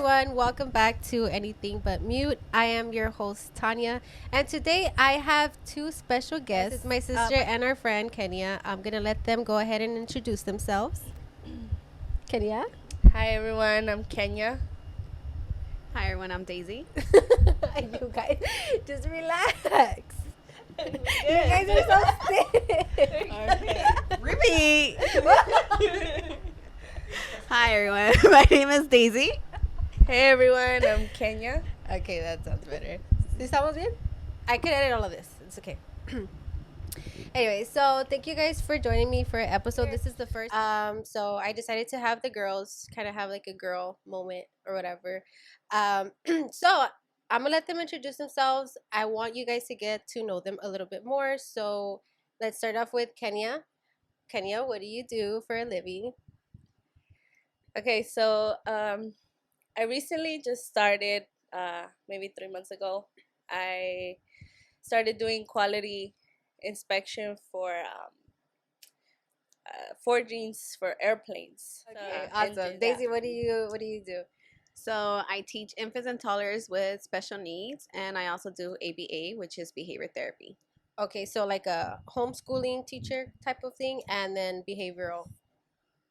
everyone. Welcome back to Anything But Mute. I am your host, Tanya. And today I have two special guests. This is my sister and our friend, Kenya. I'm going to let them go ahead and introduce themselves. Kenya? Hi everyone, I'm Kenya. Hi everyone, I'm Daisy. You guys, just relax. You guys are so stiff. Okay. Repeat. Hi everyone, my name is Daisy. Hey everyone, I'm Kenya. Okay, that sounds better. ¿Sí estamos bien? I can edit all of this. It's okay. Anyway, so thank you guys for joining me for an episode. This is the first. So I decided to have the girls kind of have like a girl moment or whatever. So I'm gonna let them introduce themselves. I want you guys to get to know them a little bit more. So let's start off with Kenya. Kenya, what do you do for a living? Okay, so I recently just started, maybe 3 months ago. I started doing quality inspection for forgings for airplanes. Okay, So, awesome. engines. Daisy, what do you do? So I teach infants and toddlers with special needs, and I also do ABA, which is behavior therapy. Okay, so like a homeschooling teacher type of thing, and then behavioral.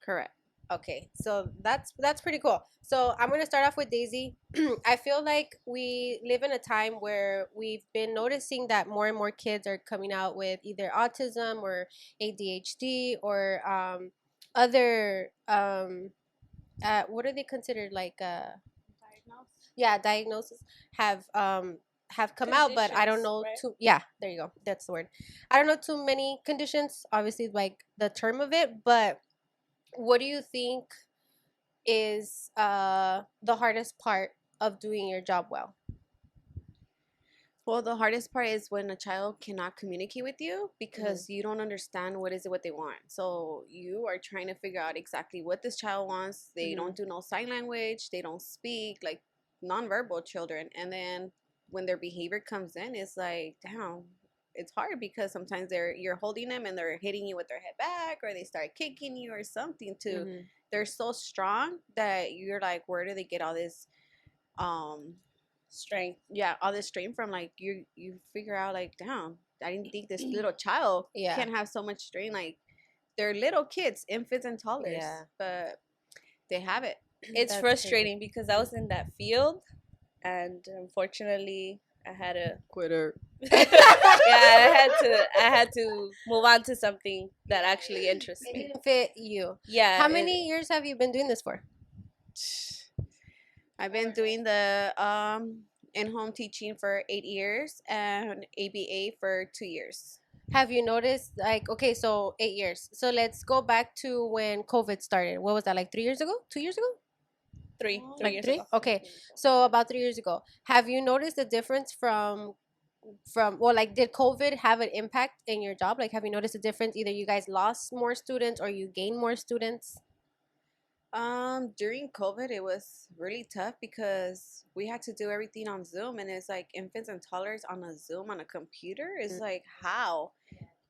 Correct. Okay, so that's pretty cool. So I'm gonna start off with Daisy. I feel like we live in a time where we've been noticing that more and more kids are coming out with either autism or ADHD or other what are they considered like diagnosis have come out, but I don't know Conditions, too. Yeah, there you go. That's the word. I don't know too many conditions. Obviously, like the term of it, but what do you think is the hardest part of doing your job well? Well, the hardest part is when a child cannot communicate with you because you don't understand what they want. So you are trying to figure out exactly what this child wants. They don't do no sign language. They don't speak, like nonverbal children. And then when their behavior comes in, it's like, damn, it's hard because sometimes you're holding them and they're hitting you with their head back, or they start kicking you or something. They're so strong that you're like, where do they get all this strength? Yeah, all this strength from? Like you figure out like, damn, I didn't think this little child can have so much strength. Like they're little kids, infants and toddlers, but they have it. It's frustrating because I was in that field, and unfortunately I had to Quitter. I had to move on to something that actually interests It me. didn't fit you. Yeah. How many years have you been doing this for? I've been doing the in-home teaching for 8 years and ABA for 2 years. Have you noticed, like, okay, so 8 years. So let's go back to when COVID started. What was that, like 3 years ago? 2 years ago? Three Like years three? ago. Okay. So about 3 years ago. Have you noticed the difference well, like, did COVID have an impact in your job? Like, have you noticed a difference? Either you guys lost more students or you gained more students? During COVID, it was really tough because we had to do everything on Zoom, and it's like infants and toddlers on a Zoom on a computer. It's like, how?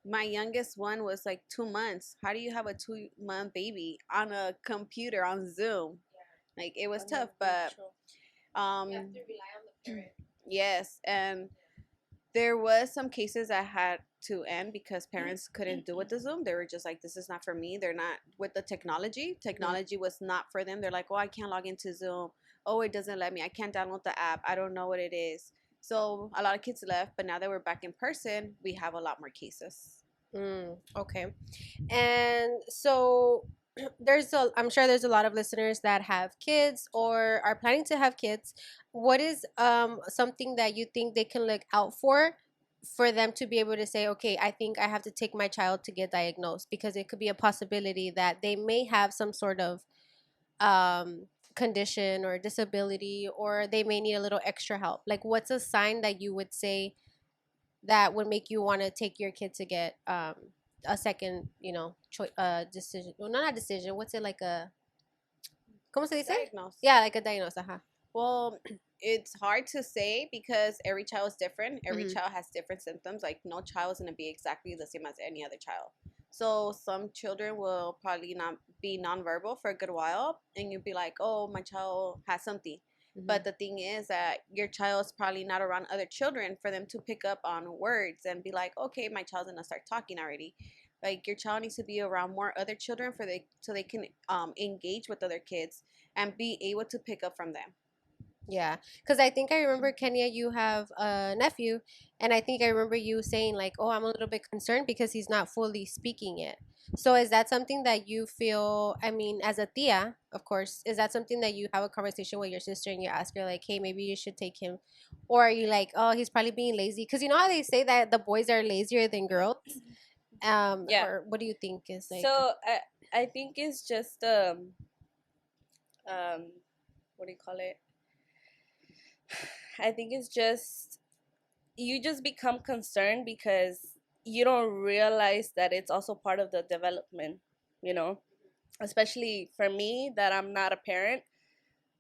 My youngest one was like 2 months. How do you have a 2-month baby on a computer on Zoom? Like it was tough, but You have to rely on the parent. yes, and there was some cases I had to end because parents couldn't do with the Zoom. They were just like, this is not for me. They're not with the technology. Technology was not for them. They're like, oh, I can't log into Zoom. Oh, it doesn't let me. I can't download the app. I don't know what it is. So a lot of kids left, but now that we're back in person, we have a lot more cases. Okay. And so I'm sure there's a lot of listeners that have kids or are planning to have kids. What is something that you think they can look out for them to be able to say, okay, I think I have to take my child to get diagnosed, because it could be a possibility that they may have some sort of condition or disability, or they may need a little extra help. Like, what's a sign that you would say that would make you want to take your kid to get a second, decision? Well, not a decision. What's it, like a? ¿Cómo se dice? Diagnose. Yeah, like a diagnosis. Well, it's hard to say because every child is different. Every Mhm. child has different symptoms. Like no child is going to be exactly the same as any other child. So some children will probably not be nonverbal for a good while, and you'll be like, oh, my child has something. But the thing is that your child's probably not around other children for them to pick up on words and be like, okay, my child's gonna start talking already. Like your child needs to be around more other children so they can engage with other kids and be able to pick up from them. Yeah, because I think I remember, Kenya, you have a nephew, and I think I remember you saying like, "Oh, I'm a little bit concerned because he's not fully speaking it." So is that something that you feel? I mean, as a tia, of course, is that something that you have a conversation with your sister and you ask her like, "Hey, maybe you should take him," or are you like, "Oh, he's probably being lazy"? Because you know how they say that the boys are lazier than girls. Yeah. Or what do you think is like? So I think it's just what do you call it? I think it's just you just become concerned because you don't realize that it's also part of the development, you know? Especially for me that I'm not a parent.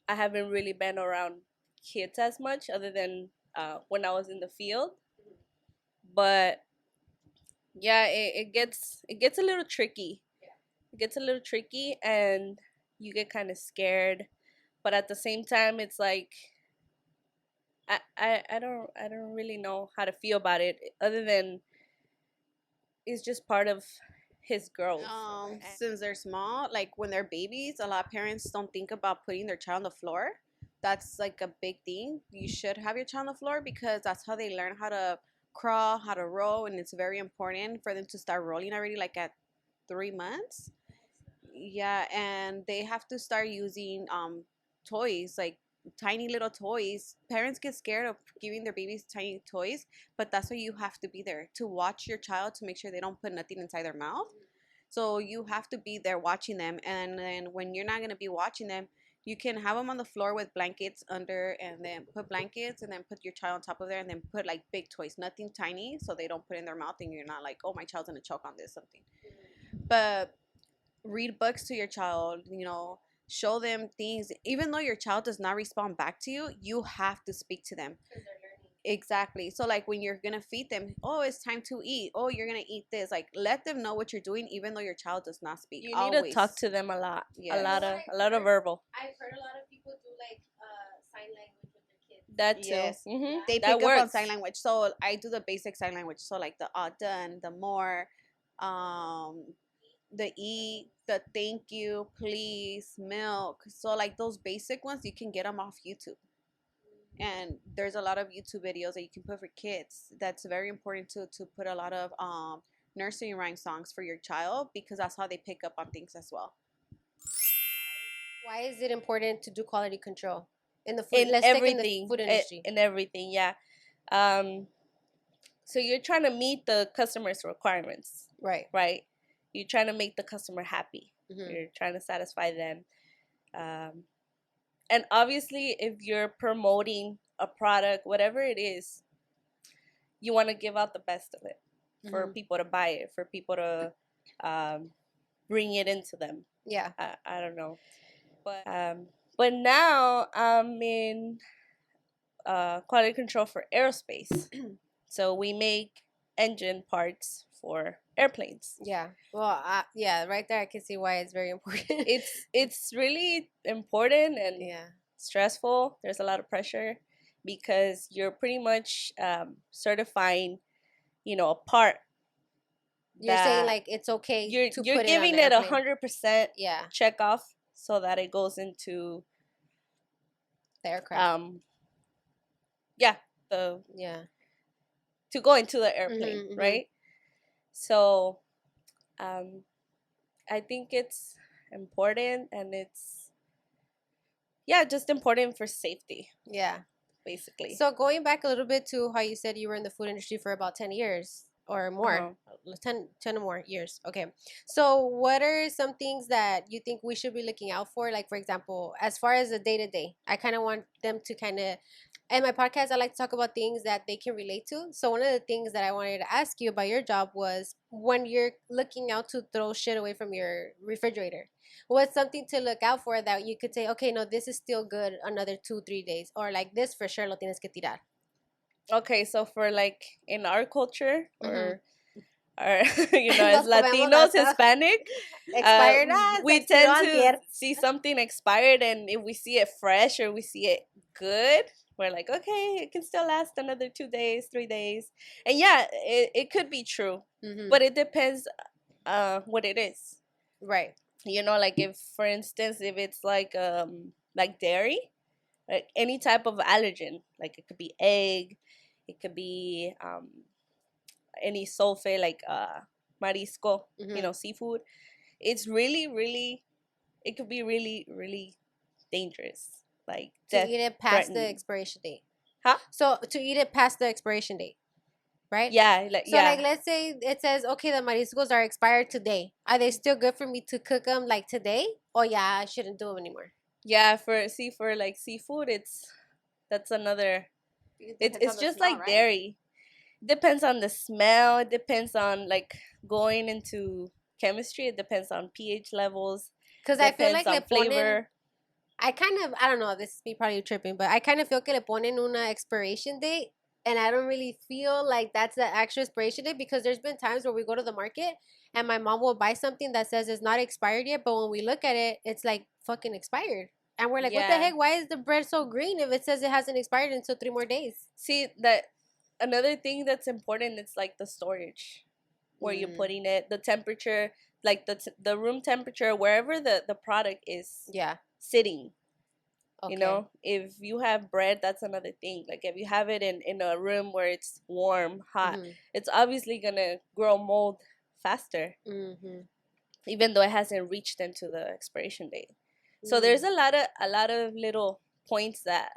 I haven't really been around kids as much other than when I was in the field. But yeah, it gets a little tricky. It gets a little tricky and you get kind of scared. But at the same time it's like I don't really know how to feel about it other than it's just part of his growth. Since they're small, like when they're babies, a lot of parents don't think about putting their child on the floor. That's like a big thing. You should have your child on the floor because that's how they learn how to crawl, how to roll, and it's very important for them to start rolling already, like at 3 months. Yeah, and they have to start using toys, like tiny little toys. Parents get scared of giving their babies tiny toys, but that's why you have to be there to watch your child to make sure they don't put nothing inside their mouth. So you have to be there watching them, and then when you're not going to be watching them, you can have them on the floor with blankets under, and then put blankets, and then put your child on top of there, and then put like big toys, nothing tiny, so they don't put in their mouth, and you're not like, oh, my child's gonna choke on this something. But read books to your child, show them things. Even though your child does not respond back to you, you have to speak to them. Exactly. So like when you're gonna feed them, oh, it's time to eat. Oh, you're gonna eat this. Like let them know what you're doing, even though your child does not speak. You need to talk to them a lot. Yes. A lot of verbal. I've heard a lot of people do like sign language with their kids. That too. Yes. Mm-hmm. They That pick up on works. sign language. So I do the basic sign language. So like the done, the more, the eat, the thank you, please, milk. So like those basic ones, you can get them off YouTube. And there's a lot of YouTube videos that you can put for kids. That's very important to put a lot of nursery rhyme songs for your child because that's how they pick up on things as well. Why is it important to do quality control in the food? In Let's everything. stick in the food industry. In everything, yeah. So you're trying to meet the customer's requirements, Right. right? You're trying to make the customer happy. Mm-hmm. You're trying to satisfy them. And obviously, if you're promoting a product, whatever it is, you want to give out the best of it for people to buy it, for people to bring it into them. Yeah. I don't know. But now I'm in quality control for aerospace. So we make engine parts for airplanes. Yeah. Well, yeah, right there I can see why it's very important. It's really important and yeah. stressful. There's a lot of pressure because you're pretty much certifying, a part. You're saying like it's okay You're to you're put giving it it on 100% yeah check off so that it goes into the aircraft. Yeah, to go into the Mm-hmm, airplane, right? So, I think it's important and it's just important for safety. Yeah. Basically. So going back a little bit to how you said you were in the food industry for about 10 years or more, 10 or more years. Okay. So what are some things that you think we should be looking out for? Like, for example, as far as the day-to-day, I kind of want them to kind of, in my podcast, I like to talk about things that they can relate to. So one of the things that I wanted to ask you about your job was when you're looking out to throw shit away from your refrigerator, what's something to look out for that you could say, okay, no, this is still good another 2-3 days, or like this for sure lo tienes que tirar? Okay, so for like in our culture or are as Nos comemos Latinos, hasta Hispanic, expired. we Se tend expiró to antier. see something expired, and if we see it fresh or we see it good, we're like, okay, it can still last another 2 days, 3 days. And yeah, it could be true, but it depends what it is. Right. Like if, for instance, if it's like dairy, like any type of allergen, like it could be egg, it could be any sulfate, like marisco, seafood. It's really, really, it could be really, really dangerous, like To death eat it past the threatening. expiration date. Huh? So to eat it past the expiration date, right? Yeah, So like, let's say it says, okay, the mariscos are expired today. Are they still good for me to cook them like today? Or yeah, I shouldn't do them anymore. Yeah, for like seafood, that's another. It's just smell, like right? Dairy. Depends on the smell. It depends on like going into chemistry. It depends on pH levels. Because I feel like on flavor. I don't know, this is me probably tripping, but I kind of feel que le ponen una expiration date, and I don't really feel like that's the actual expiration date, because there's been times where we go to the market and my mom will buy something that says it's not expired yet, but when we look at it, it's like fucking expired. And we're like, what the heck? Why is the bread so green if it says it hasn't expired until 3 more days? See, that another thing that's important, it's like the storage, where you're putting it, the temperature, like the room temperature, wherever the product is sitting. Okay. If you have bread, that's another thing. Like if you have it in a room where it's warm, hot, it's obviously gonna grow mold faster, even though it hasn't reached into the expiration date. So there's a lot of little points that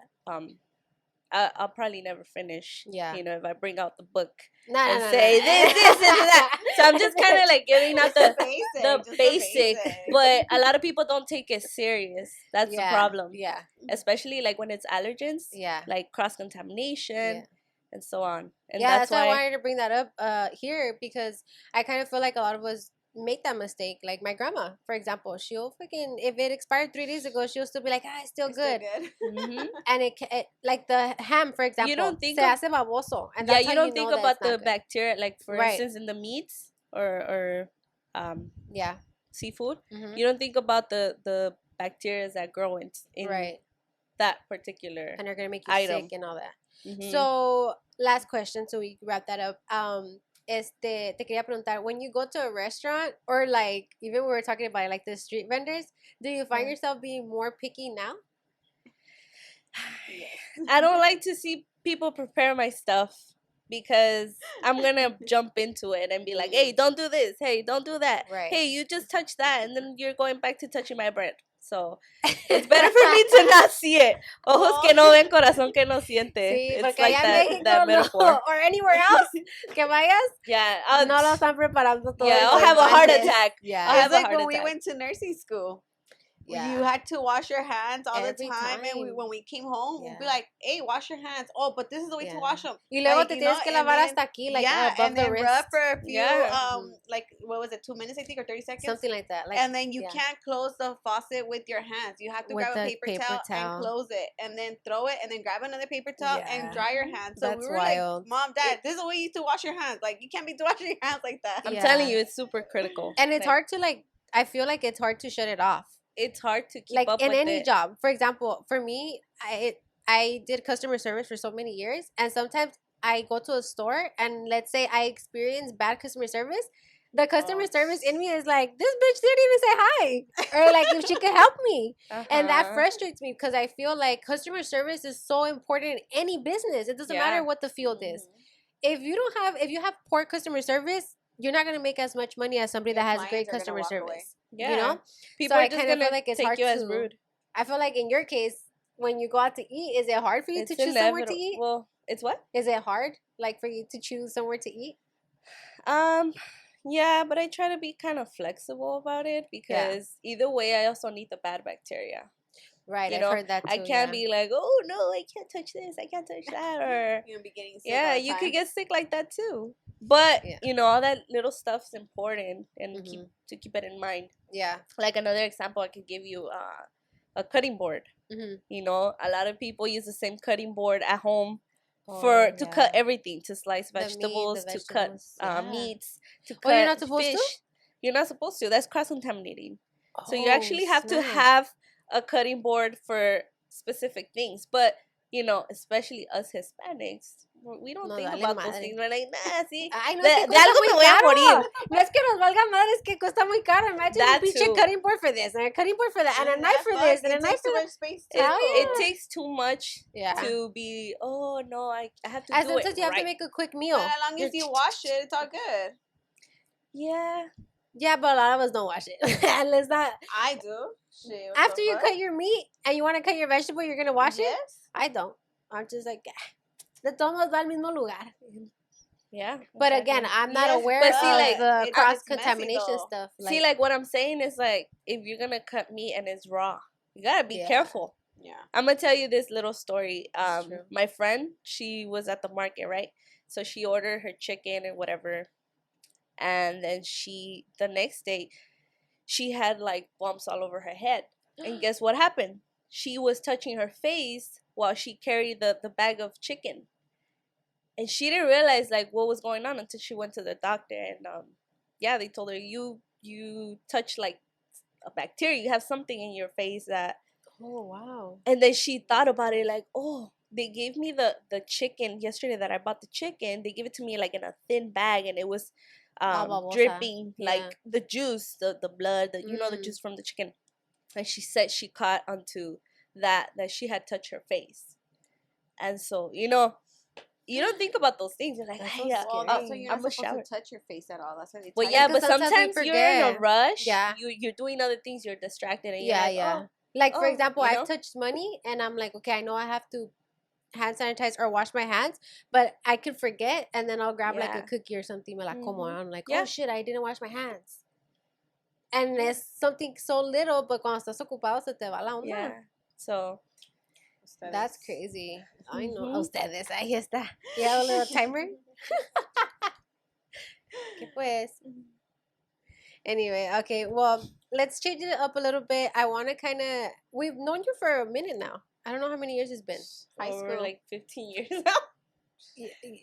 I'll probably never finish. Yeah. If I bring out the book and say this and that. So I'm just kind of like giving out the basic. But a lot of people don't take it serious. That's the problem. Yeah. Especially like when it's allergens. Yeah. Like cross contamination and so on. And that's why I wanted to bring that up here, because I kind of feel like a lot of us make that mistake. Like my grandma, for example, she'll freaking, if it expired 3 days ago, she'll still be like, it's still good. And it like the ham, for example, you don't think se hace baboso, and that's you don't think about the bacteria, like for instance in the meats or seafood. You don't think about the bacteria that grow in that particular, and they're gonna make you item. sick and all that. So last question, so we wrap that up. Te quería preguntar, when you go to a restaurant, or like even we were talking about like the street vendors, do you find yourself being more picky now? I don't like to see people prepare my stuff, because I'm gonna jump into it and be like, hey, don't do this, hey, don't do that, hey, you just touch that, and then you're going back to touching my bread. So it's better for me to not see it. Ojos que no ven, corazón que no siente. Sí, it's like that metaphor. Or anywhere else que vayas, no lo están preparando todo. Yeah, I'll have a heart attack. Yeah, I'll have a heart attack. When we went to nursing school. Yeah. You had to wash your hands all the time. And when we came home, we'd be like, hey, wash your hands. Oh, but this is the way to wash them. Y luego te tienes que lavar hasta aquí, like above the wrist. Rub for a few, like, what was it, 2 minutes, I think, or 30 seconds? Something like that. Like, and then you can't close the faucet with your hands. You have to grab a paper towel and close it. And then throw it, and then grab another paper towel and dry your hands. So we were wild. Like, Mom, Dad, this is the way you used to wash your hands. Like, you can't be washing your hands like that. I'm telling you, it's super critical. And it's hard to, like, I feel like it's hard to shut it off. It's hard to keep up with it. Like in any job. For example, for me, I did customer service for so many years, and sometimes I go to a store and let's say I experience bad customer service. The customer service in me is like, this bitch didn't even say hi, or like if she could help me. And that frustrates me, because I feel like customer service is so important in any business. It doesn't matter what the field is. If you have poor customer service, you're not gonna make as much money as somebody that has great customer service. Yeah. You know? People are just gonna like it's take hard you as rude. I feel like in your case, when you go out to eat, is it hard for you to choose somewhere to eat? Well, it's what? Is it hard, like, for you to choose somewhere to eat? Yeah, but I try to be kind of flexible about it, because either way, I also need the bad bacteria. Right, I've heard that too. I can't be like, oh no, I can't touch this, I can't touch that, or you'll be getting sick all the you time. Could get sick like that too. But all that little stuff's important, and keep it in mind. Yeah. Like another example I could give you, a cutting board. A lot of people use the same cutting board at home to cut everything, to slice The meat, vegetables, the to cut vegetables, yeah. meats, to Oh, you're cut not supposed to? fish. You're not supposed to. That's cross-contaminating. So you Oh, actually have to snap. have a cutting board for specific things. But, especially us Hispanics, we don't No, think dale about those madre. things. We're like, nah, see, Ay, no, de, es que de cuesta algo muy me voy a caro. morir. No es que nos valga madre, es que cuesta muy caro. Imagine a That pinche too. cutting board for this, and a cutting board for that, and a knife for this, and a knife for that. space It, Hell it yeah. takes too much Yeah. to be, oh, no, I have to And do sometimes it you have right. to make a quick meal. But as long as you wash it, it's all good. Yeah. Yeah, but a lot of us don't wash it. Unless that. I do. Shit, what After the you fuck? cut your meat and you want to cut your vegetable, you're going to wash it? Yes. I don't. I'm just like, de todos modos va al mismo lugar. Yeah. But exactly. again, I'm not Yes, aware but of see, like, the it's cross-contamination messy, though. stuff. See, like, what I'm saying is, like, if you're going to cut meat and it's raw, you got to be Yeah. careful. Yeah. I'm going to tell you this little story. It's true. My friend, she was at the market, right? So she ordered her chicken and whatever. And then the next day, she had, like, bumps all over her head. And guess what happened? She was touching her face while she carried the bag of chicken. And she didn't realize, like, what was going on until she went to the doctor. And, yeah, they told her, you touch, like, a bacteria. You have something in your face that... Oh, wow. And then she thought about it, like, oh, they gave me the chicken yesterday that I bought the chicken. They gave it to me, like, in a thin bag. And it was dripping, like, the juice, the blood, the juice from the chicken. And she said she caught onto that she had touched her face. And so, you don't think about those things. You're like, That's hey, so yeah, scary. Also, you're I'm not a supposed shower. to touch your face at all. That's why they Well, tell yeah, you. but Because sometimes we sometimes you're in a forget. rush. Yeah. You're doing other things. You're distracted. And Yeah, you're like, yeah. Like, for oh, example, you I've know? touched money, and I'm like, okay, I know I have to hand sanitize or wash my hands, but I could forget, and then I'll grab, like, a Yeah. cookie or something, me la como, and I'm like, Yeah. oh, shit, I didn't wash my hands. And it's something so little, but cuando estás ocupado, se te va la onda. Yeah. So, That's crazy. I know. Mhm. Ustedes, ahí está. You have a little timer? ¿Qué pues? Anyway, okay, well, let's change it up a little bit. I want to kind of... We've known you for a minute now. I don't know how many years it's been. High over school. like 15 years now.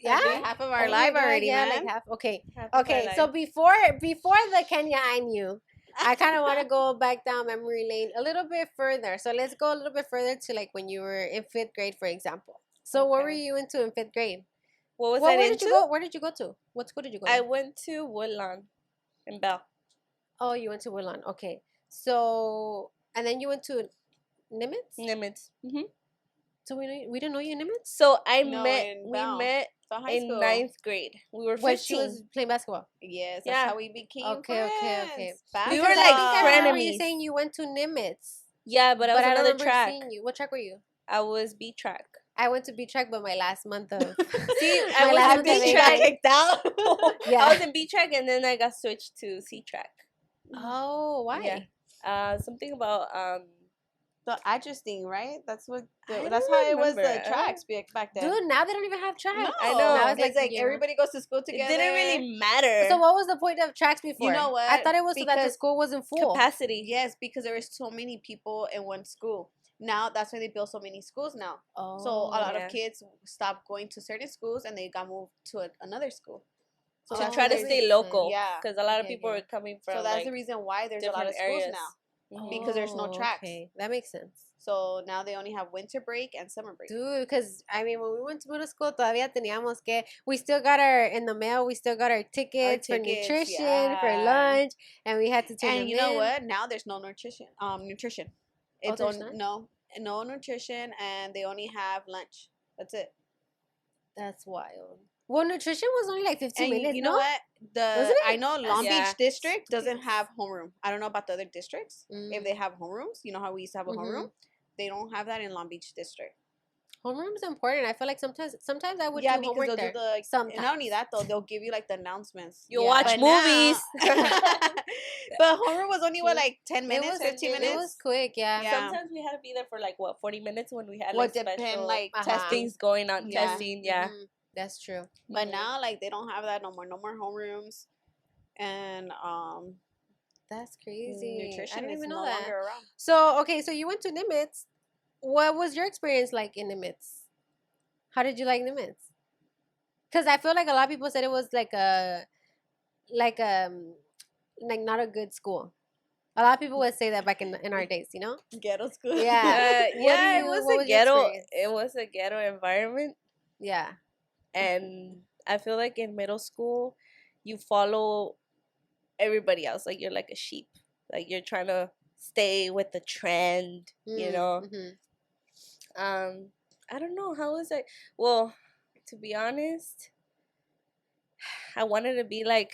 Yeah? Half of our Oh my life God, already, yeah, man. like half. Okay. Half of our Okay, life. so before the Kenya I knew, I kind of want to go back down memory lane a little bit further. So let's go a little bit further to, like, when you were in 5th grade, for example. So what were Okay. you into in 5th grade? What was Well, I where into? did you go? Where did you go to? What school did you go to? I went to Woodlawn in Bell. Oh, you went to Woodlawn. Okay. So, and then you went to Nimitz? Nimitz. Mm-hmm. So we didn't know you in Nimitz? So in we Bell. met So high in school. 9th grade. We were 15. When she was playing basketball. Yes, that's Yeah. how we became Okay. friends. We Because were I like think I remember you frenemies. saying you went to Nimitz. Yeah, but I was I don't another remember track. seeing you. What track were you? I was B track. I went to B track, but my last month of... See, My I last was in month of B eighth track. grade. kicked out. Yeah. I was in B track, and then I got switched to C track. Oh, why? Yeah. Something about The address thing, right? That's what. I That's don't how it was. The remember. tracks back then. Dude, now they don't even have tracks. No, I know. Now it's it's like yeah. everybody goes to school it together. didn't really matter. So what was the point of tracks before? know what? I thought it was so that the Because school wasn't full. Capacity. Yes, because there were so many people in one school. Now that's why they built so many schools now. Oh, So a lot yeah. of kids stopped going to certain schools and they got moved to another school. So To that's try the to reason- stay local. Yeah. Because a lot of Okay, people okay. were coming from So that's like, the reason why there's a lot of different schools areas. now. Mhm. because there's no tracks. Okay, that makes sense. So now they only have winter break and summer break. Dude, because I mean, when we went to middle school, todavía teníamos que. We still got in the mail. We still got our tickets for tickets, nutrition, for yeah. lunch, and we had to turn And them you know in. what? Now there's no nutrition. Nutrition. It's there's not? no nutrition, and they only have lunch. That's it. That's wild. Well, nutrition was only like 15 And minutes. you know no? what? Wasn't it? I know Long Yeah. Beach district doesn't have homeroom. I don't know about the other districts if Mm. they have homerooms. You know how we used to have a Mhm. homeroom. They don't have that in Long Beach district. Homeroom is important. I feel like sometimes I would Yeah, do because homework they'll there. do the. Sometimes. And not only that though, they'll give you like the announcements. You Yeah. watch But movies. but homeroom was only what, Yeah. like 10 minutes, 15 minutes. It was quick, yeah. Yeah. Sometimes we had to be there for like 40 minutes when we had What like depend special like Uh-huh. testing. things going on, Yeah. testing. Yeah. Mhm. That's true. But Mhm. now like they don't have that no more. No more homerooms, and That's crazy. I nutrition didn't is even no know that. longer around. So, okay, so you went to Nimitz. What was your experience like in Nimitz? How did you like Nimitz? Because I feel like a lot of people said it was like like not a good school. A lot of people would say that back in our days, you know? Ghetto school. Yeah. Yeah, it was what a was your ghetto. experience? It was a ghetto environment, Yeah. and I feel like in middle school, you follow everybody else. Like you're like a sheep. Like you're trying to stay with the trend. You know. Mm-hmm. I don't know how was I. Well, to be honest, I wanted to be like.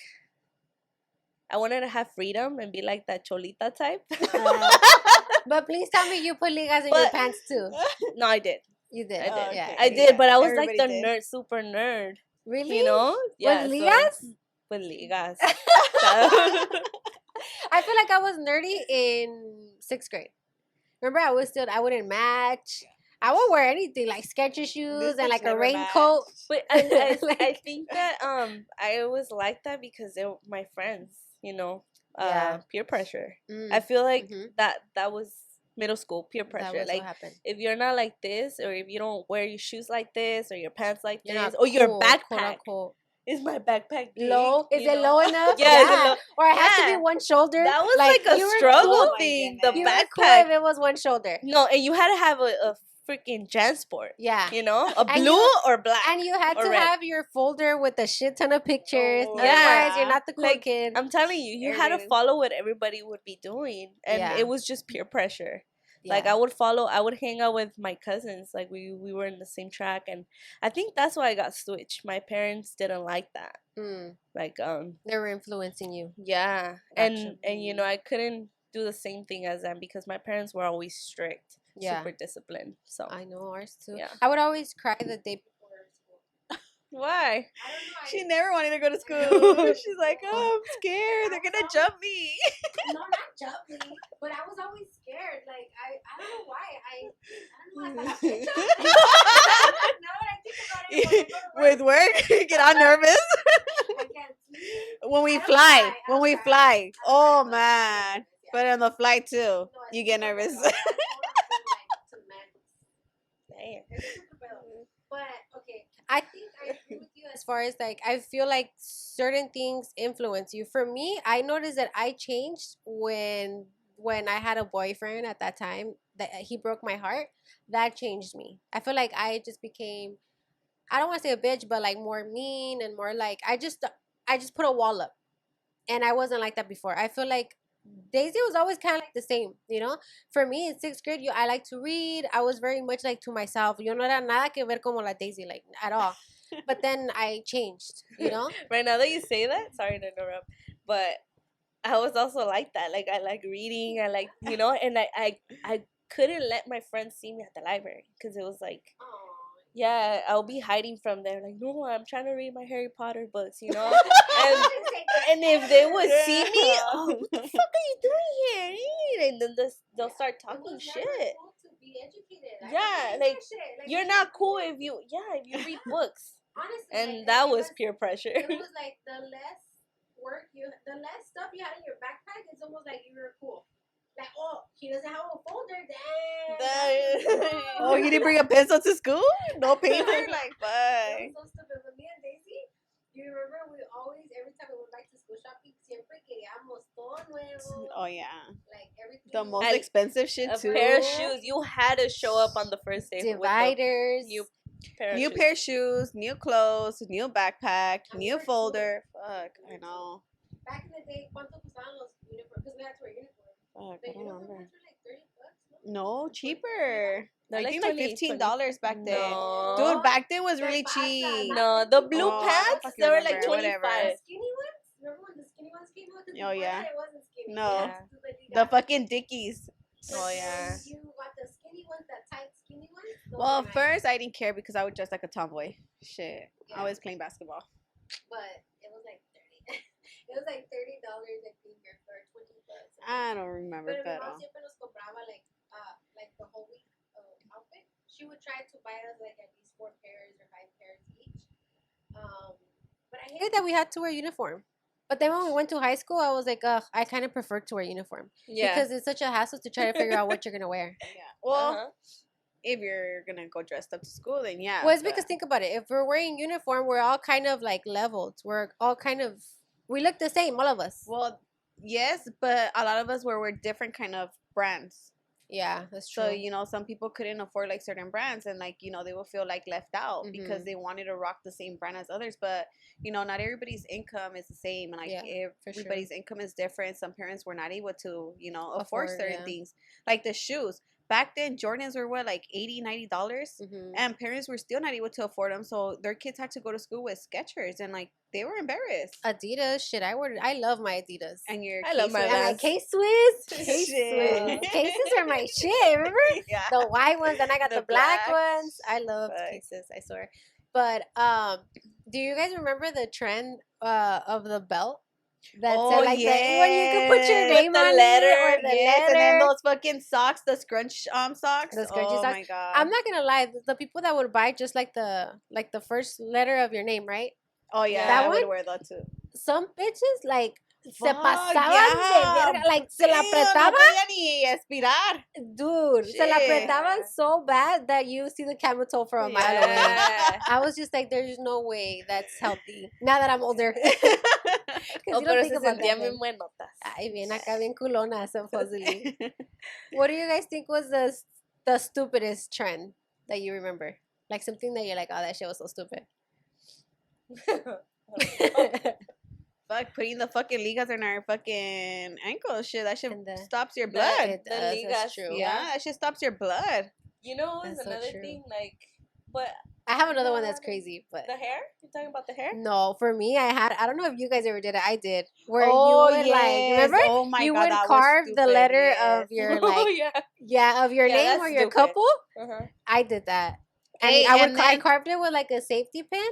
I wanted to have freedom and be like that cholita type. But please tell me you put ligas in your pants too. No, I did. You did. I did. Oh, Yeah. okay. I did, but I was Everybody like the did. nerd, super nerd. Really? You know? Yeah. With ligas? With ligas. I feel like I was nerdy in 6th grade. Remember, I wouldn't match. I would wear anything like Skechers shoes and like a raincoat. But I I think that I always liked that because they were my friends. You know, Yeah. peer pressure. Mm, I feel like mhm. that was middle school peer That pressure. was Like what happened. if you're not like this, or if you don't wear your shoes like this, or your pants like You're this, not or your cool, quote backpack. unquote. Is my backpack big? Low? Is You it know? low enough? Yeah, is it low? Or it has to Yeah. be one shoulder. That was like a you were struggle cool. thing. Oh The my You were cool backpack. if it was one shoulder. No, and you had to have a freaking Jansport. Yeah. You know, a And blue you- or black. And you had or to red. have your folder with a shit ton of pictures. Oh, Otherwise, yeah. you're not the cool Like, kid. I'm telling you, you had to Everything. follow what everybody would be doing, and Yeah. it was just peer pressure. Like Yeah. I would hang out with my cousins. Like we were in the same track, and I think that's why I got switched. My parents didn't like that. Mm, Like they were influencing you. yeah, Gotcha. and you know I couldn't do the same thing as them because my parents were always strict, Yeah. super disciplined. So I know ours too. Yeah. I would always cry the day before school. why? I don't know. She never wanted to go to school. She's like, oh, I'm scared. They're gonna jump me. No, not jumping, but I was always scared. Like I don't know why. I don't know. I thought I now that I think about it, when I go to work, With work, you get all nervous. I can't sleep. When we I don't fly, cry. I when don't we cry. fly. I don't Oh cry, man. yeah. But on the flight too, No, you it's get super nervous. pedo. I told her to, like, to man. Damn. It's super pedo. But okay, I think I agree with you as far as like I feel like certain things influence you. For me, I noticed that I changed when I had a boyfriend at that time that he broke my heart. That changed me. I feel like I just became, I don't want to say a bitch, but like more mean and more like I just put a wall up, and I wasn't like that before. I feel like Daisy was always kind of like the same, you know. For me in 6th grade, I like to read. I was very much like to myself. Yo no era nada que ver como la Daisy, like at all. But then I changed, you know. Right now that you say that, sorry to interrupt, but I was also like that. Like I like reading. I like and I couldn't let my friends see me at the library because it was like. Yeah, I'll be hiding from them. Like, no, I'm trying to read my Harry Potter books, and if they would see me, oh, what the fuck are you doing here? And then they'll start talking shit. Yeah, like you're not cool if you read books. Honestly, And like, that it was peer pressure. It was like the less stuff you had in your backpack, it's almost like you were cool. Like, oh, he doesn't have a folder, damn. Oh, you didn't bring a pencil to school? No paper? Like, That bye. was so stupid. But me and Daisy, do you remember we always, every time we went back to school shopping, siempre queríamos todo nuevo. Oh, yeah. Like everything. The most And expensive shit, A too. pair of shoes. You had to show up on the first day Dividers. with the New pair of shoes, new clothes, new backpack, new folder. Fuck, I know. Back in the day, ¿cuánto costaban los uniforms? Because we had to wear uniforms. Fuck, The I don't uniforms remember. were like $30, no? No, cheaper. They're I like think like 20, $15 back then. No. Dude, back then was The really pasta, cheap. No, the blue Oh, I don't pants, fucking they were like remember, whatever. 25. Skinny ones? Remember when the skinny ones came out? 'Cause Oh, before yeah. that, it wasn't skinny. No. It Yeah. was stupid. You The got- fucking Dickies. but Oh, then yeah. You got the skinny ones, the tight skinny ones. those Well, were nice. first I didn't care because I would dress like a tomboy. Shit. Yeah. I was playing basketball. But it was like 30. It was like $30, I think, or for $20. I don't remember, But mi but mamá siempre nos compraba like the whole week outfit. She would try to buy us like at least 4 pairs or 5 pairs each. But I hated that we had to wear uniform. But then when we went to high school, I was like, ugh, I kind of prefer to wear uniform Yeah. because it's such a hassle to try to figure out what you're gonna wear. yeah. Well, Uh-huh. if you're gonna go dressed up to school, then yeah. Well, it's because think about it. If we're wearing uniform, we're all kind of like leveled. We're all kind of we look the same, all of us. Well, yes, but a lot of us were different kind of brands. Yeah, that's true. So, you know, some people couldn't afford like certain brands and like, you know, they will feel like left out because they wanted to rock the same brand as others. But, you know, not everybody's income is the same. And like everybody's income is different. Some parents were not able to, you know, afford certain things. Like the shoes. Back then, Jordans were what, like $80, $90? And parents were still not able to afford them. So their kids had to go to school with Skechers. And like, they were embarrassed. Adidas, shit, I love my Adidas. And I love my Vans. K-Swiss. Cases are my shit, remember? Yeah. The white ones, and I got the black black ones. I love cases, I swear. But do you guys remember the trend of the belt? That said like that when you can put your name on letter, it or the letter. and then those fucking socks, the scrunch socks. The scrunchy socks. My God. I'm not gonna lie, the people that would buy just like the first letter of your name, right? Oh yeah, that I one? would wear that too. Some bitches like se pasaban yeah. de verga, like se la No apretaban. podía ni aspirar. Dude, se la apretaban so bad that you see the camel toe for a mile away. I was just like, there's no way that's healthy. Now that I'm older. No, pero se sentían bien buenotas. Ay, bien acá, bien culona, supposedly. What do you guys think was the stupidest trend that you remember? Like something that you're like, oh, that shit was so stupid. Fuck, putting the fucking ligas in our fucking ankles. Shit, that shit And stops your blood. It does, that's true. Yeah, that shit stops your blood. You know, That's so another true. thing, like, but I have another one that's crazy, but the hair? You're talking about the hair? no, for me, I don't know if you guys ever did it. I did. Where you would yes. like, remember? Oh my you God, would that was carve the stupid, letter yes. of your Oh, like, of your name that's or your stupid. couple. Uh-huh. I did that. And Hey, I carved it with like a safety pin.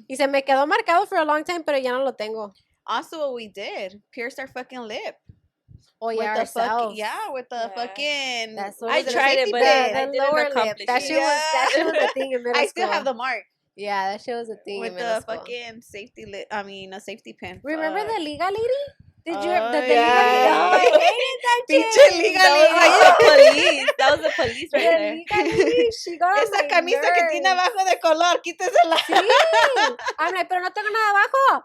Y se me quedó marcado for a long time, pero ya no lo tengo. Also, what we did, pierced our fucking lip. Oh, yeah, with the ourselves. with the fucking. That's what I tried it, but I didn't lower lip. accomplish That it. shit was a thing in middle school. I still have the mark. Yeah, that shit was a thing With in middle the school. fucking safety lip. I mean, a safety pin. Remember the Liga lady? Did you? Oh, The yeah. Liga lady? Oh, I hated that Pinche chick. Liga That was the police. That was the police right The there. Liga lady, she got on Esa my camisa que nerves. tiene abajo de color, quítesela. Sí. I'm like, pero no tengo nada abajo.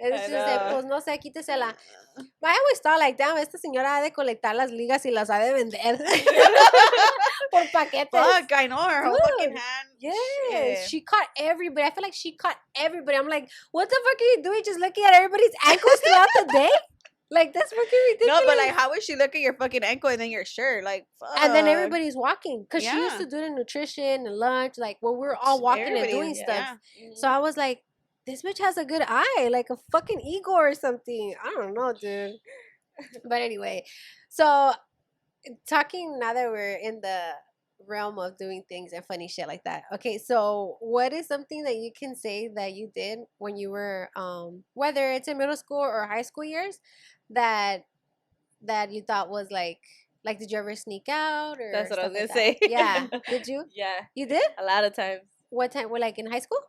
And I she said, know. pues no sé, quítesela. I always thought like, damn, esta señora ha de colectar las ligas y las ha de vender. Por paquetes. Fuck, I know her whole Dude. fucking hand. Yes, Shit. she caught everybody. I feel like she caught everybody. I'm like, what the fuck are you doing? Just looking at everybody's ankles throughout the day? Like, that's fucking ridiculous. No, but like, how would she look at your fucking ankle and then your shirt? Like, fuck. And then everybody's walking. Because she used Yeah. to do it in nutrition and lunch. Like, when we were all walking and Everybody, doing stuff. yeah. So I was like, this bitch has a good eye. Like a fucking Igor or something. I don't know, dude. But anyway. So, talking now that we're in the realm of doing things and funny shit like that. Okay, so what is something that you can say that you did when you were whether it's in middle school or high school years that you thought was like did you ever sneak out or That's what I was stuff gonna like say. that? Yeah. Did you? Yeah, You did? a lot of times. What time? Well, like in high school?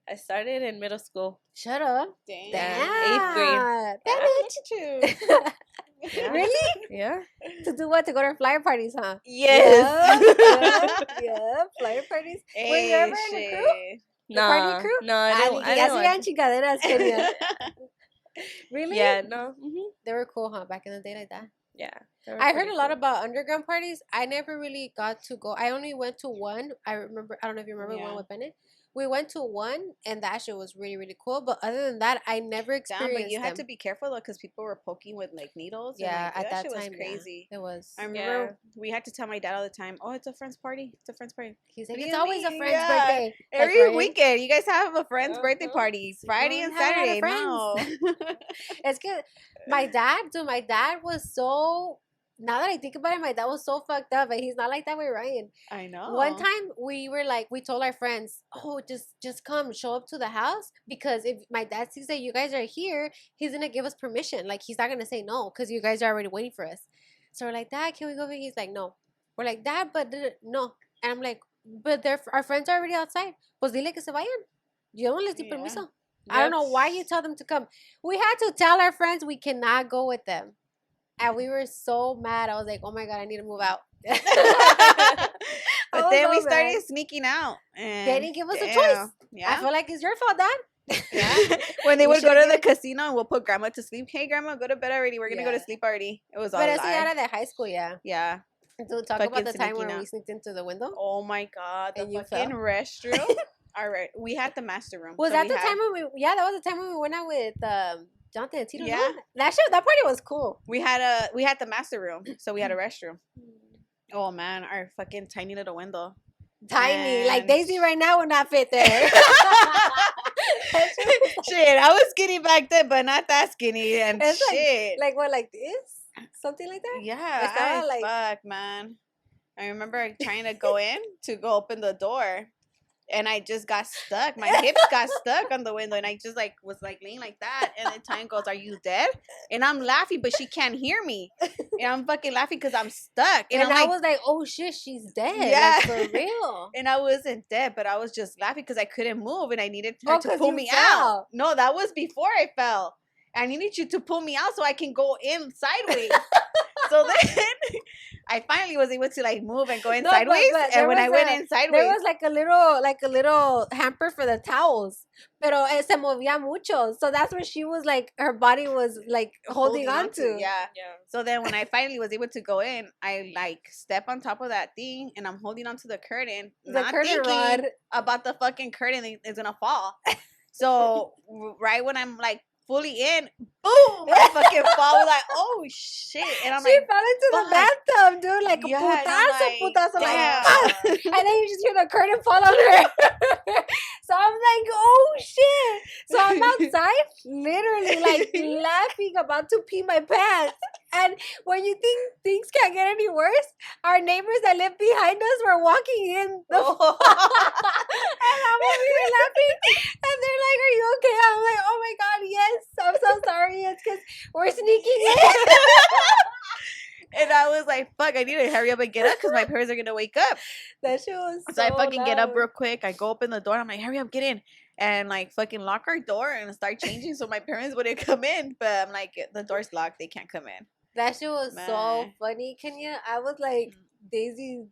I started in middle school. Shut up. Damn. Eighth grade. Damn it. Yeah. Really? Yeah. To do what? To go to flyer parties, huh? Yes. Yeah, flyer parties. Were you ever in a crew? No. party crew? No, I didn't. I ya didn't hacían like chingaderas, Kenia. Really? Yeah, no. They were cool, huh? Back in the day like that. Yeah. I heard a lot about underground parties. I never really got to go. I only went to one. I don't know if you remember one Yeah. with Bennett. We went to one, and that shit was really, really cool. But other than that, I never Damn, experienced but you them. had to be careful though, because people were poking with like needles. Yeah, and, like, at that shit time, was crazy. Yeah, it was. I remember we had to tell my dad all the time, "Oh, it's a friend's party. It's a friend's party." He's like, What it's do you always a mean? friend's Yeah. birthday. Every Ryan. weekend, you guys have a friend's birthday Uh-huh. party, Friday Oh, and we have a lot of Saturday. No. It's good. My dad was so. Now that I think about it, my dad was so fucked up, and he's not like that with Ryan. I know. One time we told our friends, oh, just come, show up to the house, because if my dad sees that you guys are here, he's gonna give us permission. Like, he's not gonna say no, because you guys are already waiting for us. So we're like, Dad, can we go? He's like, no. We're like, Dad, but no. And I'm like, but our friends are already outside. Pues dile que se vayan. Yo no les di Yeah. permiso. I don't know why you tell them to come. We had to tell our friends we cannot go with them. And we were so mad. I was like, oh my God, I need to move out. But was then so we started mad. sneaking out. And They didn't give us a damn, choice. I Yeah. feel like it's your fault, Dad. Yeah. When they You would go should've to the given- casino and we'll put grandma to sleep. Hey, grandma, go to bed already. We're going to go to Yeah. sleep already. It was all But a it's lie. out of the high school, yeah. Yeah. So talk Fucking about the time sneaking when out. we sneaked into the window. Oh my God. The And you fucking fell? restroom. All right. We had the master room. Was so that we the had- time when we? Yeah, that was the time when we went out with Jonathan and Tito. Yeah. No? That party was cool. We had the master room. So we had a restroom. Oh man, our fucking tiny little window. Tiny, like And- Daisy right now would not fit there. Shit, I was skinny back then, but not that skinny. And It's like- shit. like what, like this? Something like that? Yeah, Estaba like- fuck, man. I remember trying to go in to go open the door, and I just got stuck. My hips got stuck on the window, and I just like was like laying like that. And then Tanya goes, "Are you dead?" And I'm laughing, but she can't hear me, and I'm fucking laughing because I'm stuck. And I'm I like, was like, oh shit, she's dead. Yeah. Like, for real. and I wasn't dead, but I was just laughing because I couldn't move, and I needed her Oh, to 'cause pull you me fell. out. No, that was before I fell. I needed you to pull me out so I can go in sideways. So then I finally was able to like move and go in No, but- sideways. but there And when I was went a- in sideways, There was like a little hamper for the towels, pero se movía mucho. So that's what she was like. Her body was like holding on to. Yeah. Yeah. So then when I finally was able to go in, I like step on top of that thing and I'm holding onto the curtain, The not curtain thinking rod. about the fucking curtain is gonna fall. So right when I'm like fully in, boom, I fucking fall. I was like, oh shit. And I'm She like, fell into the fuck. bathtub, dude. Like Yeah, and I'm putazo. I'm like, damn. fuck. And then you just hear the curtain fall on her. So I'm like, oh shit. So I'm outside, literally like laughing, about to pee my pants. And when you think things can't get any worse, our neighbors that live behind us were walking in the and I'm over here laughing. And they're like, are you okay? I'm like, oh my God, yes. I'm so sorry. It's because we're sneaking in. And I was like, fuck, I need to hurry up and get up because my parents are gonna wake up. That shit was So I fucking get up loud. real quick. I go open the door. I'm like, hurry up, get in. And like fucking lock our door and start changing so my parents wouldn't come in. But I'm like, the door's locked. They can't come in. That shit was so Man. funny, Kenya. I was like, Daisy's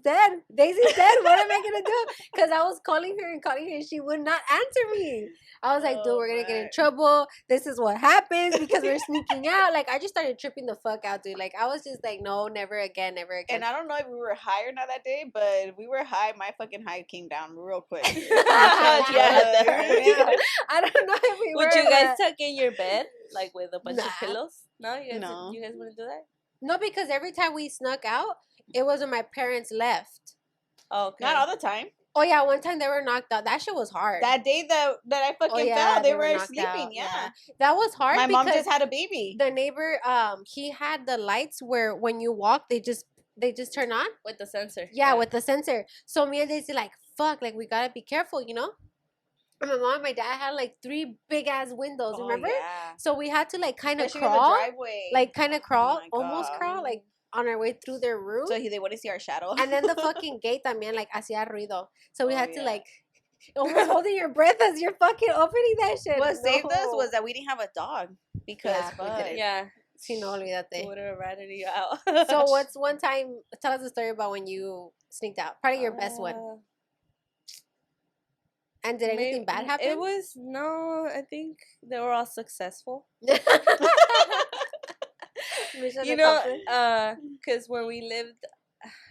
dead. Daisy's dead. What am I gonna do? Because I was calling her and she would not answer me. I was like, dude, Oh, we're gonna get in man. trouble. This is what happens because we're sneaking out. Like, I just started tripping the fuck out, dude. Like, I was just like, no, never again, never again. And I don't know if we were high or not that day, but we were high. My fucking high came down real quick. Yeah. I don't know if we Would were. you guys but- tuck in your bed like with a bunch Nah. of pillows? No, No. You guys wouldn't do that. No, because every time we snuck out, it was when my parents left. Oh, okay. Not all the time. Oh yeah, one time they were knocked out. That shit was hard. That day that I fucking fell, they were knocked sleeping. out, Yeah. That was hard. My mom because just had a baby. the neighbor, he had the lights where when you walk, they just turn on. with the sensor. Yeah, with the sensor. So me and Daisy like, fuck, like we gotta be careful, you know. And my mom and my dad had like 3 big ass windows. Oh, Remember? yeah. So we had to like kind of Especially in the crawl, driveway. like kind of crawl, my almost God. crawl, like on our way through their room. So they wouldn't see our shadow. And then the fucking gate también like hacía ruido. So we Oh, had to yeah. like almost holding your breath as you're fucking opening that shit. What saved us No. was that we didn't have a dog because Yeah, we fuck. didn't. Yeah. Si no, olvídate. Would have ratted you out. So what's one time? Tell us a story about when you sneaked out. Probably your best one. And did anything bad happen? It was no. I think they were all successful. Mission You know, accomplished. because when we lived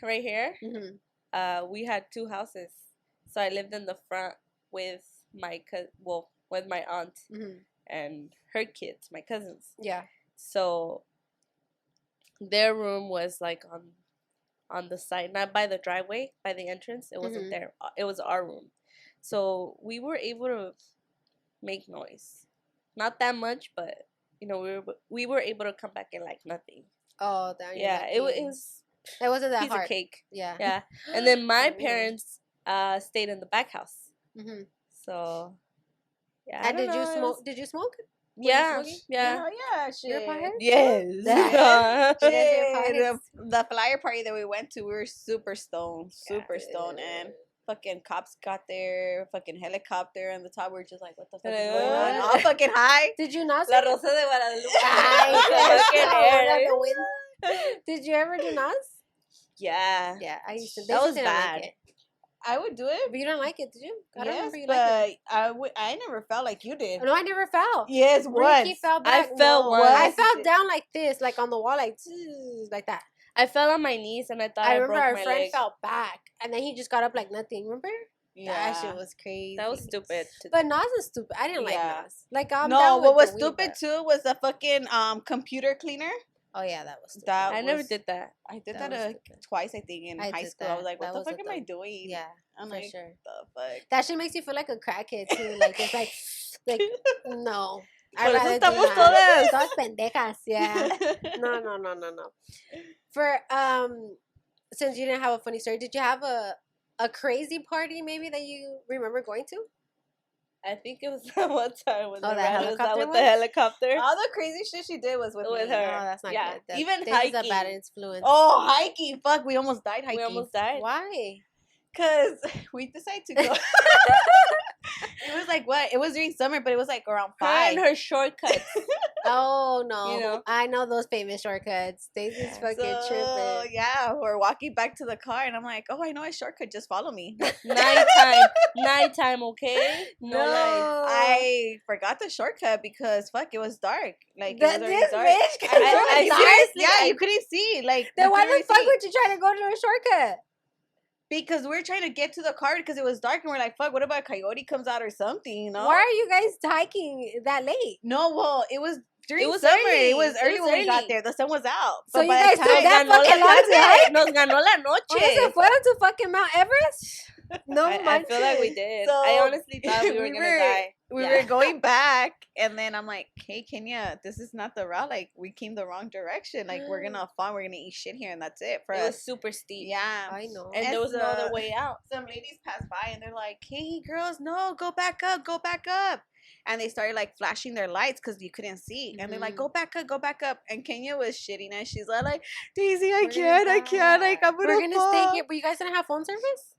right here, Mhm. we had 2 houses. So I lived in the front with my with my aunt Mhm. and her kids, my cousins. Yeah. So their room was like on the side, not by the driveway, by the entrance. It wasn't Mhm. there. It was our room. So we were able to make noise. Not that much, but you know, we were able to come back in like nothing. Oh, damn. Yeah, it was It wasn't that piece hard. of cake. Yeah. Yeah. And then my Oh. parents stayed in the back house. hmm So yeah. And did you smoke? Did you smoke? you Yeah. smoking? Yeah. yeah, shit. You're a pothead? Yes. Yeah. Shit, Yes, the flyer party that we went to, we were super stoned, Yeah. and fucking cops got there, fucking helicopter on the top. We were just like, what the fuck is Like, going on? what? All fucking high. Did you not? La smoke? Rosa de Guadalupe. Ay, Fucking ahora air. the wind. Did you ever do NOS? Yeah. Yeah, I used to. That was didn't bad. Like it. I would do it. But you don't like it, did you? I don't Yes, remember you liking it. but I never felt like you did. No, I never fell. Yes, Ricky once. fell I back. fell no. once. I You fell did. down like this, like on the wall, like that. I fell on my knees and I thought I I remember broke our my friend leg. fell back, and then he just got up like nothing. Remember? Yeah. That shit was crazy. That was stupid. But Nas is stupid. I didn't Yeah. like Nas. Like I'm No, down what with was the weed, stupid but- too was the fucking computer cleaner. Oh yeah, that was stupid. That I never was- did that. I did That that, was stupid. twice, I think, in I high did school. I that. was like, what That the was a fuck am I dumb- doing? Yeah, I'm for like, sure. the fuck? That shit makes you feel like a crackhead too. Like it's like no. Por eso rather do estamos that. todas. Todas pendejas. Yeah. No. For since you didn't have a funny story, did you have a crazy party maybe that you remember going to? I think it was that one time when Oh, the that rat was out helicopter with one? the helicopter. All the crazy shit she did was with With me. her. Oh, that's not Yeah. good. That, Even this is a bad hiking. influence. Oh, hiking! Fuck, we almost died hiking. We almost died. Why? Cause we decided to go. It was like what? It was during summer, but it was like around Her 5. and her shortcuts. Oh no! You know? I know those famous shortcuts. Daisy's fucking tripping. yeah, we're walking back to the car, and I'm like, oh, I know a shortcut. Just follow me. Nighttime, okay? No lights. I forgot the shortcut because fuck, it was dark. Like That it was already this dark. bitch. I I seriously, seriously- you couldn't see. Like Then you why couldn't the fuck see. would you try to go to a shortcut? Because we were trying to get to the car because it was dark, and we're like, fuck, what about a coyote comes out or something? You know? Why are you guys hiking that late? No, well, it was during It was summer. early. It was It early was when we got early. there. The sun was out. So you by guys the took time- that Nos ganó fucking la long to tarde. hike? Nos ganó la Oh, noche. se fueron to fucking Mount Everest? No, I feel like we did. So, I honestly thought we were gonna die. We Yeah. were going back, and then I'm like, "Hey, Kenya, this is not the route. Like, we came the wrong direction. Like, we're gonna fall. We're gonna eat shit here, and that's it for It us." was super steep. Yeah. I know. And there was no other way out. Some ladies passed by, and they're like, "Hey, girls, no, go back up, go back up." And they started like flashing their lights because you couldn't see, and they're like, Mhm. "Go back up, go back up." And Kenya was shitting, and she's like, "Daisy, I We're can't, gonna I can't. Like, I'm We're gonna gonna fall." stay here, but you guys didn't have phone service?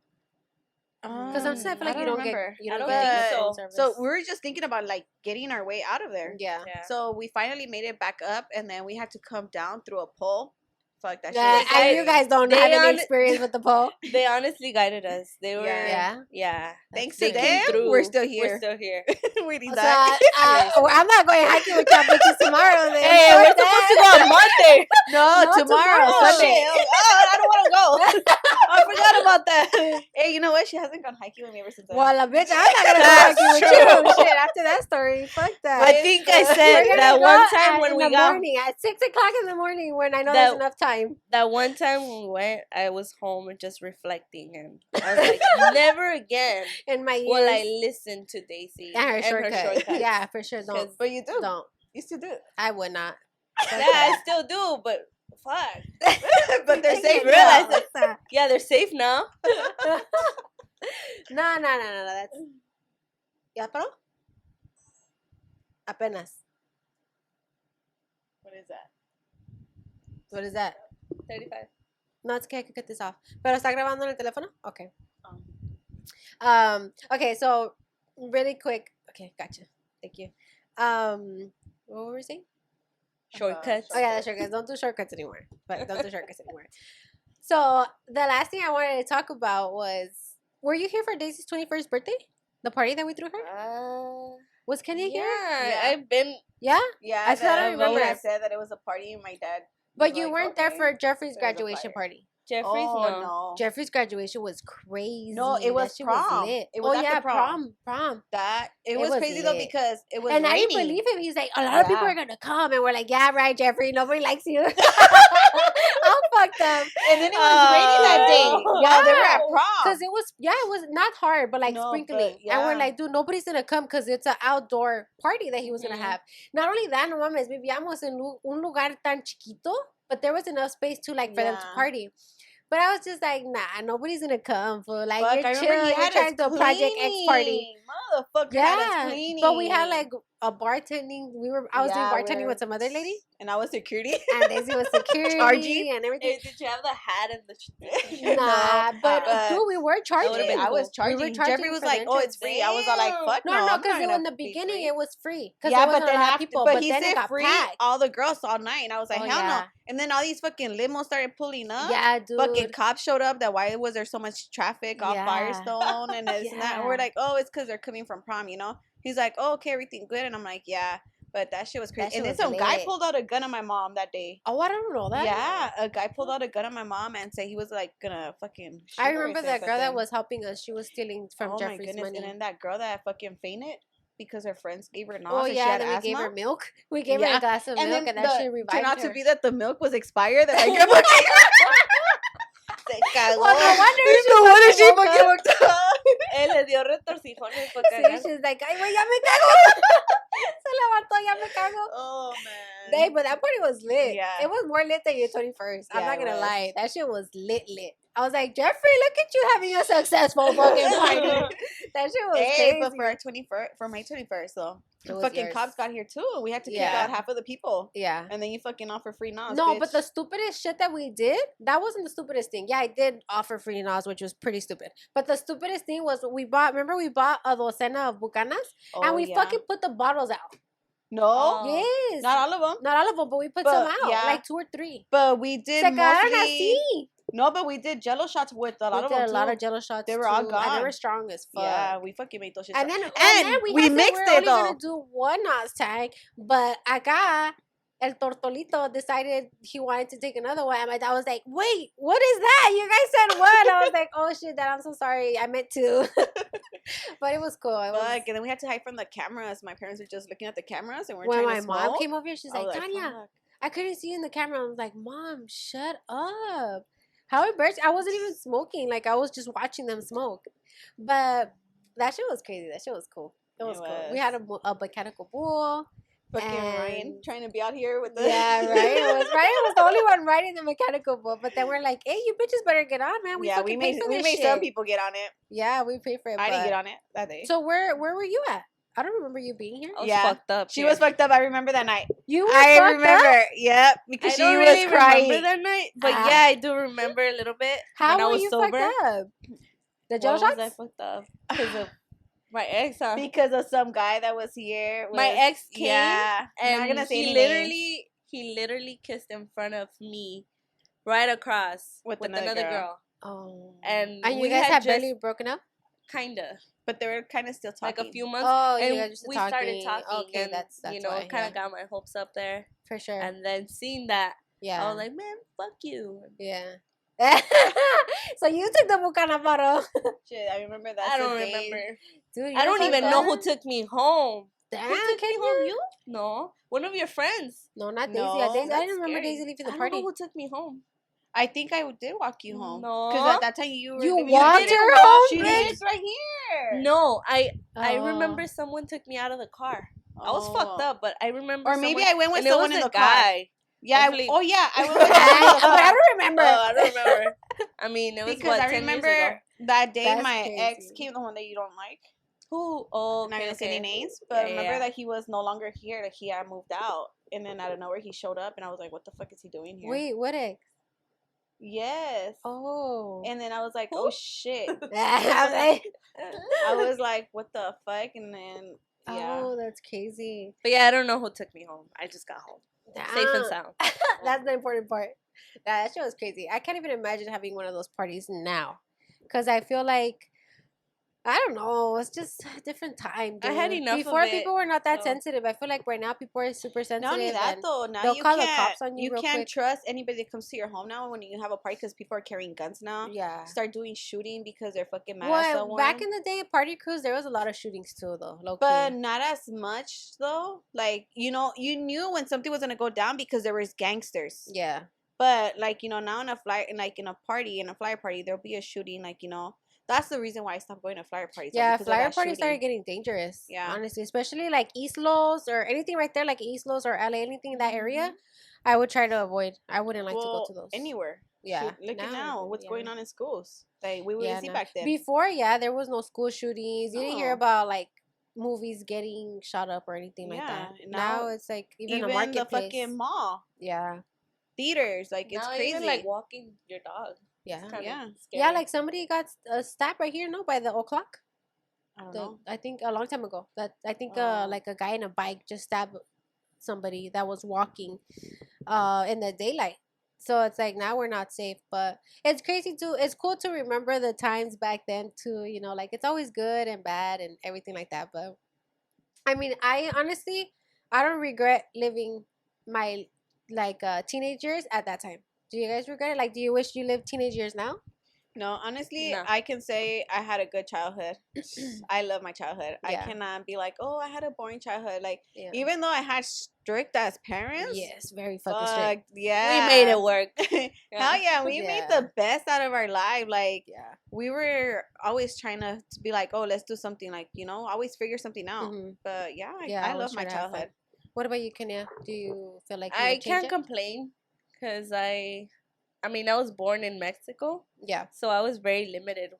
Because sometimes I feel like you don't remember. get you I don't don't get think good so. phone service. So we were just thinking about like getting our way out of there. yeah. Yeah. So we finally made it back up, and then we had to come down through a pole. Fuck that shit. Yeah, was and scary. you guys don't They have any on- experience with the pole. They honestly guided us. They were Yeah. yeah. Thanks They to came them, through. we're still here. We're still here. we need So that. I'm not going hiking with y'all bitches tomorrow. Then. Hey, Fuck we're supposed to go that. on Monday. No, No, tomorrow, tomorrow. Sunday. Oh, I don't want to go. I forgot about that. Hey, you know what? She hasn't gone hiking with me ever since. then. Well, bitch, I'm not gonna go That's hiking with true. you. Shit, after that story, fuck that. I think I We're said gonna that go one time at- when in we the got morning at 6:00 in the morning when I know That- there's enough time. that one time when we went, I was home and just reflecting, and I was like, never again In my years. will I listen to Daisy and her shortcut. shortcuts. Yeah, for sure. Don't. 'Cause- But you do. Don't. You still do. I would not. Yeah, I still do, but fuck. But they're safe now. now. What's that? Yeah, they're safe now. No. That's. ¿Ya paró? Apenas. What is that? What is that? 35. No, it's okay. I could cut this off. ¿Pero está grabando en el teléfono? Okay. Um. Okay, so really quick. Okay, gotcha. Thank you. What were we saying? Shortcuts. Oh yeah, the shortcuts. Don't do shortcuts anymore. But don't do shortcuts anymore. So the last thing I wanted to talk about was, were you here for Daisy's 21st birthday? The party that we threw her? Was Kenya here? Yeah. I've been. Yeah? Yeah, I still don't the remember. lady had said that it was a party, and my dad. But was you like, weren't there okay. for Jeffrey's There's a graduation fire. party. Jeffrey's Oh no. no. Jeffrey's graduation was crazy. No, it was That shit prom. lit. It was oh at the yeah, prom. prom. That it It was was crazy though lit. because it was And I raining. didn't believe him. He's like, a lot of people Yeah. are gonna come, and we're like, yeah, right, Jeffrey. Nobody likes you. I'm fucked up. And then it was raining that day while they were at Because prom. it was not hard, but like No, sprinkling. but And we're yeah. like, dude, nobody's gonna come because it's an outdoor party that he was gonna Mhm. have. Not only that, no mames, vivíamos en un lugar tan chiquito, but there was enough space too, like for them to Yeah. party. But I was just like, nah, nobody's gonna come. For like, Fuck, you're I chill. remember he You're had trying us to do a Project X party. cleaning. Motherfucker had us Yeah, cleaning. but we had like a bartending. I was doing bartending with some other lady, and I was security. and Daisy was security Charging. and everything. Hey, did you have the hat and the? Nah, but but dude, we were charging. I was charging. We were charging Jeffrey was for like, the "Oh, it's entrance. free." I was all like, "Fuck no!" No, I'm because not in gonna the be beginning free. it was free. Because Yeah, there wasn't but then a lot of after, people, but he then it said got free packed. all the girls all night, and I was like, Oh, "Hell no!" yeah. And then all these fucking limos started pulling up. Yeah, dude. Fucking cops showed up. That why was there so much traffic off Yeah. Firestone and this and that? And we're Yeah. like, "Oh, it's because they're coming from prom," you know. He's like, "Oh, okay, everything good," and I'm like, "Yeah." But that shit was crazy. That shit And then was some guy lit. pulled out a gun on my mom that day. Oh, I don't know that. Yeah, a guy pulled out a gun on my mom and said he was like gonna fucking. Shoot I her or remember something, that but girl that then- was helping us. She was stealing from oh my Jeffrey's goodness! money. And then that girl that fucking fainted because her friends gave her Oh and she yeah, had then we asthma. gave her milk. We gave her Yeah. a glass of milk, and that shit revived turned out her. to be that the milk was expired. That I grandma se cagó. Well, no wonder she No wonder she fucking woke fucking up. woke up. Él le dio retorcijones para Sí, cagar. she's like, ay, güey, ya me cago. Se levantó, ya me cago. Oh man. Hey, but that party was lit. Yeah. It was more lit than your 21st. I'm Yeah, not it gonna was. lie. That shit was lit. I was like, Jeffrey, look at you having a successful fucking party. That shit was Hey, crazy. but for our 21st, for my 21st though, It was fucking yours. cops got here too. We had to kick Yeah. out half of the people, Yeah. and then you fucking offer free nos. No, bitch. but the stupidest shit that we did, that wasn't the stupidest thing. Yeah, I did offer free nos, which was pretty stupid. But the stupidest thing was we bought a docena of bucanas, Oh, and we yeah. fucking put the bottles out. no, Oh. Yes. not all of them. Not all of them, but we put But, some out. yeah. Like 2 or 3. But we did Se quedaron mostly. así. No, but we did Jello shots with a lot We of did them a lot too. of Jello shots. They were all too, and they gone. were strong as fuck. Yeah, we fucking made those shit. And then we we had said mixed we were it only though. gonna do one Nas tag, but acá El Tortolito decided he wanted to take another one. And my dad was like, "Wait, what is that? You guys said one." I was like, "Oh shit, Dad, I'm so sorry. I meant to." But it was cool. It was, Fuck, and then we had to hide from the cameras. My parents were just looking at the cameras, and we're when trying my to mom smoke. came over here, she's I like, was "Tanya, fuck. I couldn't see you in the camera." I was like, "Mom, shut up." How embarrassing. I wasn't even smoking. Like, I was just watching them smoke. But that shit was crazy. That shit was cool. It was cool. We had a mechanical bull. Fucking Ryan and- trying to be out here with the Yeah, right. Ryan was the only one riding the mechanical bull. But then we're like, hey, you bitches better get on, man. We yeah, fucking we made paid for we this made shit. some people get on it. Yeah, we paid for it. I didn't but- get on it that day. So where were you at? I don't remember you being here. I was Yeah. fucked up. She here. was fucked up. I remember that night. You were I fucked remember. up? Yep, because I she don't was really crying. remember that night, but Ah. yeah, I do remember a little bit How when I were was you sober. fucked up? The Why Jello was shots? I fucked up? Because of my ex, huh? Because of some guy that was here. My ex came, Yeah, I'm and not gonna say he any literally, he literally kissed in front of me, right across With with another another girl. girl, Oh. and And you we guys had just barely broken up? kinda but they were kind of still talking. like a few months. Oh, and you guys just we talking. started talking, Okay, and that's you know, why, it kind yeah. of got my hopes up there. For sure. And then seeing that, yeah. I was like, man, fuck you. yeah. So you took the Bucana photo. Shit, I remember that. I don't remember. Dude, you I don't fucked even know who up? took me home. Damn, Who took me Kenya. home? You? No, one of your friends. No, not Daisy. No, I that's didn't remember scary. Daisy leaving I the don't party. know who took me home. I think I did walk you home. No. Because at that time you were You leaving- walked didn't her walk. home, She bitch? did right here. No, I Oh. remember someone took me out of the car. I was fucked up, but I remember. Or maybe someone, I went with and it someone was in a the car. guy. Yeah. Hopefully- Oh yeah, I went with someone in the But I car. don't remember. Oh, I don't remember. I mean, it was Because what, I 10 remember years ago. that day That's my ex crazy. came, the one that you don't like. Who? Oh, I'm not okay, gonna say any okay. names, but Yeah, I remember yeah. that he was no longer here. That he had moved out, and then out of nowhere he showed up, and I was like, "What the fuck is he doing here?" Wait, what ex? Yes. Oh. And then I was like, Who? "Oh shit." I I was like, "What the fuck?" And then yeah. Oh, that's crazy. But yeah, I don't know who took me home. I just got home, safe and Damn. sound. That's the important part. That shit was crazy. I can't even imagine having one of those parties now. Because I feel like, I don't know, it's just a different time. I had dude. enough of Before it, people were not that so- sensitive. I feel like right now people are super sensitive. Not only that and though, now they'll you call the can't cops on you you real can't quick. trust anybody that comes to your home now when you have a party because people are carrying guns now. Yeah. Start doing shooting because they're fucking mad at Well, someone. back in the day, party crews, there was a lot of shootings too, though. Low but key. not as much though. Like you know, you knew when something was gonna go down because there was gangsters. Yeah. But like you know, now in a flyer, like in a party, in a flyer party, there'll be a shooting. Like you know, that's the reason why I stopped going to flyer parties. Yeah, because of flyer that parties shooting. started getting dangerous. Yeah. Honestly, especially like East Los or anything right there, like East Los or LA, anything in that area, Mm-hmm. I would try to avoid. I wouldn't like to Well, go to those. anywhere. Yeah. Shit, look at now what's yeah. going on in schools. Like we wouldn't see no. back then. Before, yeah, there was no school shootings. You didn't hear No. about like movies getting shot up or anything like that. Yeah, Now now it's like even a even the marketplace. fucking mall, Yeah, theaters, like it's Now crazy. even like walking your dog. yeah, It's kind of Yeah. scary. yeah. Like somebody got stabbed right here, no, by the o'clock. I don't know. I think a long time ago. That I think Oh. like a guy in a bike just stabbed somebody that was walking in the daylight. So it's like now we're not safe, but it's crazy too. It's cool to remember the times back then too, you know, like it's always good and bad and everything like that. But I mean, I honestly I don't regret living my like teenage years at that time. Do you guys regret it? Like do you wish you lived teenage years now? No, honestly, No. I can say I had a good childhood. I love my childhood. I Yeah. cannot be like, oh, I had a boring childhood. Like, Yeah. even though I had strict as parents, Yes, very fucking strict. fuck, yeah. We made it work. Hell yeah, we made Yeah. the best out of our life. Like, Yeah. we were always trying to be like, oh, let's do something. Like, always figure something out. Mhm. But yeah, Yeah, I I was love my trying to have fun. childhood. What about you, Kenya? Do you feel like you I would change can't it? complain because I mean, I was born in Mexico, Yeah, so I was very limited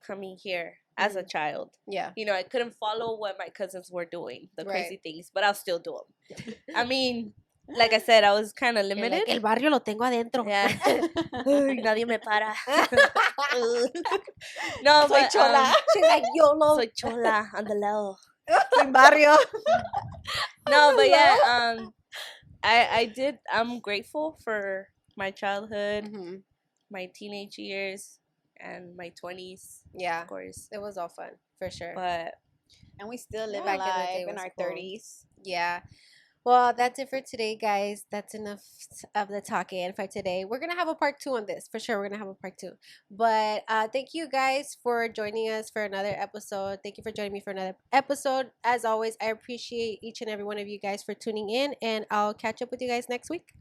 coming here as a child. yeah. You know, I couldn't follow what my cousins were doing, the Right. crazy things, but I'll still do them. I mean, like I said, I was kind of You're limited. like, el barrio lo tengo adentro. Yeah. Uy, nadie me para. No, Soy but chola. She's like, YOLO. soy chola on the low. Soy barrio. No, but yeah, I'm grateful for my childhood, Mhm. my teenage years, and my 20s, Yeah, of course. it was all fun for sure. But And we still live Back in the alive day in was our cool. 30s. Yeah. Well, that's it for today, guys. That's enough of the talking for today. We're gonna have a part 2 on this for sure. We're gonna have a part 2. But thank you guys for joining us for another episode. Thank you for joining me for another episode. As always, I appreciate each and every one of you guys for tuning in, and I'll catch up with you guys next week.